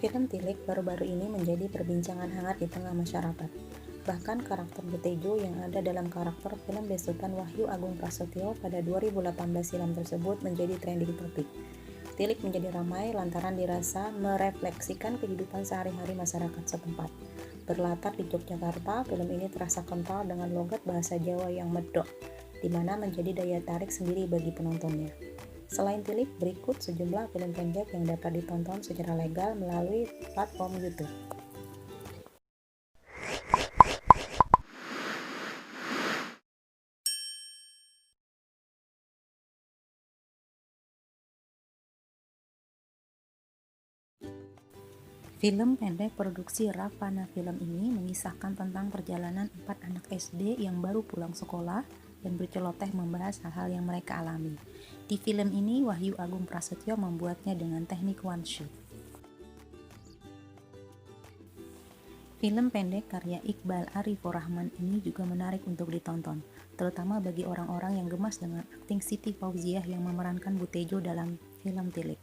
Film Tilik baru-baru ini menjadi perbincangan hangat di tengah masyarakat. Bahkan karakter Butejo yang ada dalam karakter film besutan Wahyu Agung Prasetyo pada 2018 silam tersebut menjadi trending topik. Tilik menjadi ramai lantaran dirasa merefleksikan kehidupan sehari-hari masyarakat setempat. Berlatar di Yogyakarta, film ini terasa kental dengan logat bahasa Jawa yang medok, di mana menjadi daya tarik sendiri bagi penontonnya. Selain Tilik, berikut sejumlah film pendek yang dapat ditonton secara legal melalui platform YouTube. Film pendek produksi Ravana Film ini mengisahkan tentang perjalanan 4 anak SD yang baru pulang sekolah dan berceloteh membahas hal-hal yang mereka alami. Di film ini, Wahyu Agung Prasetyo membuatnya dengan teknik one shot. Film pendek karya Iqbal Arifur Rahman ini juga menarik untuk ditonton, terutama bagi orang-orang yang gemas dengan akting Siti Fauziah yang memerankan Butejo dalam film Tilik.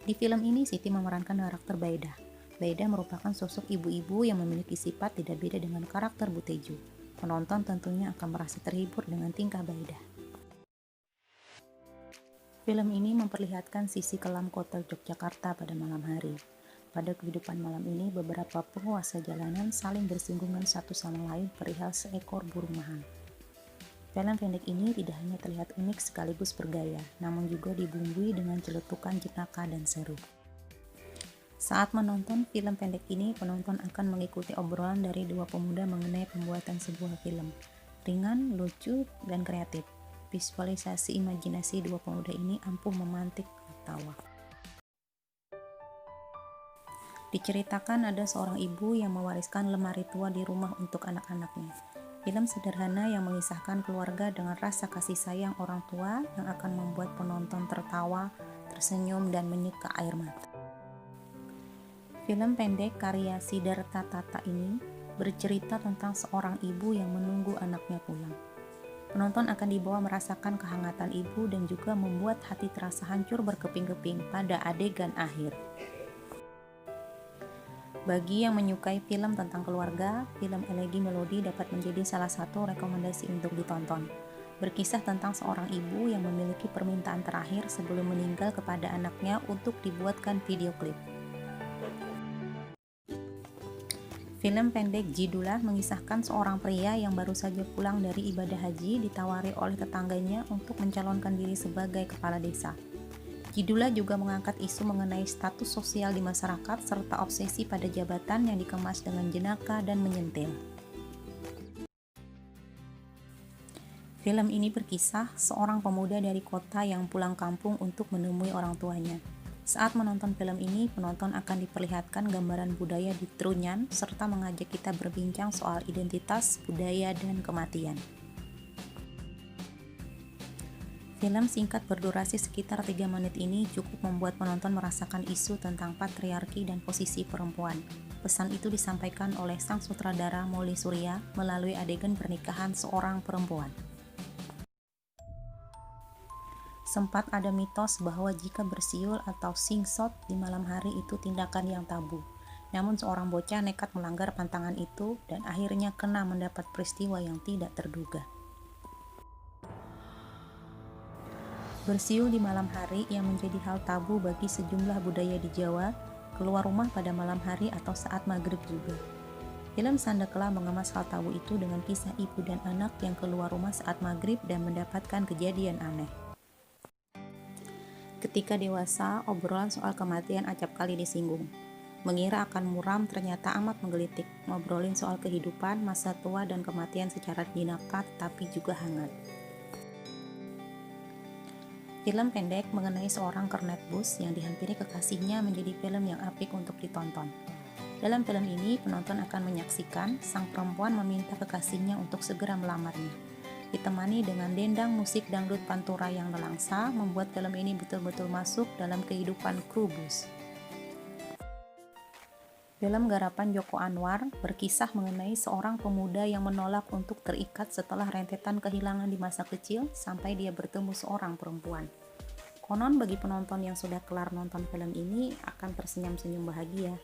Di film ini, Siti memerankan karakter Baidah. Baidah merupakan sosok ibu-ibu yang memiliki sifat tidak beda dengan karakter Butejo. Penonton tentunya akan merasa terhibur dengan tingkah Baidah. Film ini memperlihatkan sisi kelam kota Yogyakarta pada malam hari. Pada kehidupan malam ini, beberapa penguasa jalanan saling bersinggungan satu sama lain perihal seekor burung mahal. Film pendek ini tidak hanya terlihat unik sekaligus bergaya, namun juga dibumbui dengan celetukan jenaka dan seru. Saat menonton film pendek ini, penonton akan mengikuti obrolan dari dua pemuda mengenai pembuatan sebuah film. Ringan, lucu, dan kreatif. Visualisasi imajinasi dua pemuda ini ampuh memantik tawa. Diceritakan ada seorang ibu yang mewariskan lemari tua di rumah untuk anak-anaknya. Film sederhana yang mengisahkan keluarga dengan rasa kasih sayang orang tua yang akan membuat penonton tertawa, tersenyum, dan menyeka air mata. Film pendek karya Siddhartha Tata ini bercerita tentang seorang ibu yang menunggu anaknya pulang. Penonton akan dibawa merasakan kehangatan ibu dan juga membuat hati terasa hancur berkeping-keping pada adegan akhir. Bagi yang menyukai film tentang keluarga, film Elegi Melodi dapat menjadi salah satu rekomendasi untuk ditonton. Berkisah tentang seorang ibu yang memiliki permintaan terakhir sebelum meninggal kepada anaknya untuk dibuatkan video klip. Film pendek Jidulah mengisahkan seorang pria yang baru saja pulang dari ibadah haji ditawari oleh tetangganya untuk mencalonkan diri sebagai kepala desa. Jidulah juga mengangkat isu mengenai status sosial di masyarakat serta obsesi pada jabatan yang dikemas dengan jenaka dan menyentil. Film ini berkisah seorang pemuda dari kota yang pulang kampung untuk menemui orang tuanya. Saat menonton film ini, penonton akan diperlihatkan gambaran budaya di Trunyan serta mengajak kita berbincang soal identitas, budaya, dan kematian. Film singkat berdurasi sekitar 3 menit ini cukup membuat penonton merasakan isu tentang patriarki dan posisi perempuan. Pesan itu disampaikan oleh sang sutradara Molly Surya melalui adegan pernikahan seorang perempuan. Sempat ada mitos bahwa jika bersiul atau singshot di malam hari itu tindakan yang tabu. Namun seorang bocah nekat melanggar pantangan itu dan akhirnya kena mendapat peristiwa yang tidak terduga. Bersiul di malam hari yang menjadi hal tabu bagi sejumlah budaya di Jawa, keluar rumah pada malam hari atau saat maghrib juga. Film Sandekla mengemas hal tabu itu dengan kisah ibu dan anak yang keluar rumah saat maghrib dan mendapatkan kejadian aneh. Ketika dewasa, obrolan soal kematian acap kali disinggung. Mengira akan muram ternyata amat menggelitik, ngobrolin soal kehidupan, masa tua, dan kematian secara jenaka tapi juga hangat. Film pendek mengenai seorang kernet bus yang dihampiri kekasihnya menjadi film yang apik untuk ditonton. Dalam film ini, penonton akan menyaksikan sang perempuan meminta kekasihnya untuk segera melamarnya. Ditemani dengan dendang musik dangdut pantura yang nelangsa, membuat film ini betul-betul masuk dalam kehidupan kru bus. Film garapan Joko Anwar berkisah mengenai seorang pemuda yang menolak untuk terikat setelah rentetan kehilangan di masa kecil sampai dia bertemu seorang perempuan. Konon bagi penonton yang sudah kelar nonton film ini akan tersenyum-senyum bahagia.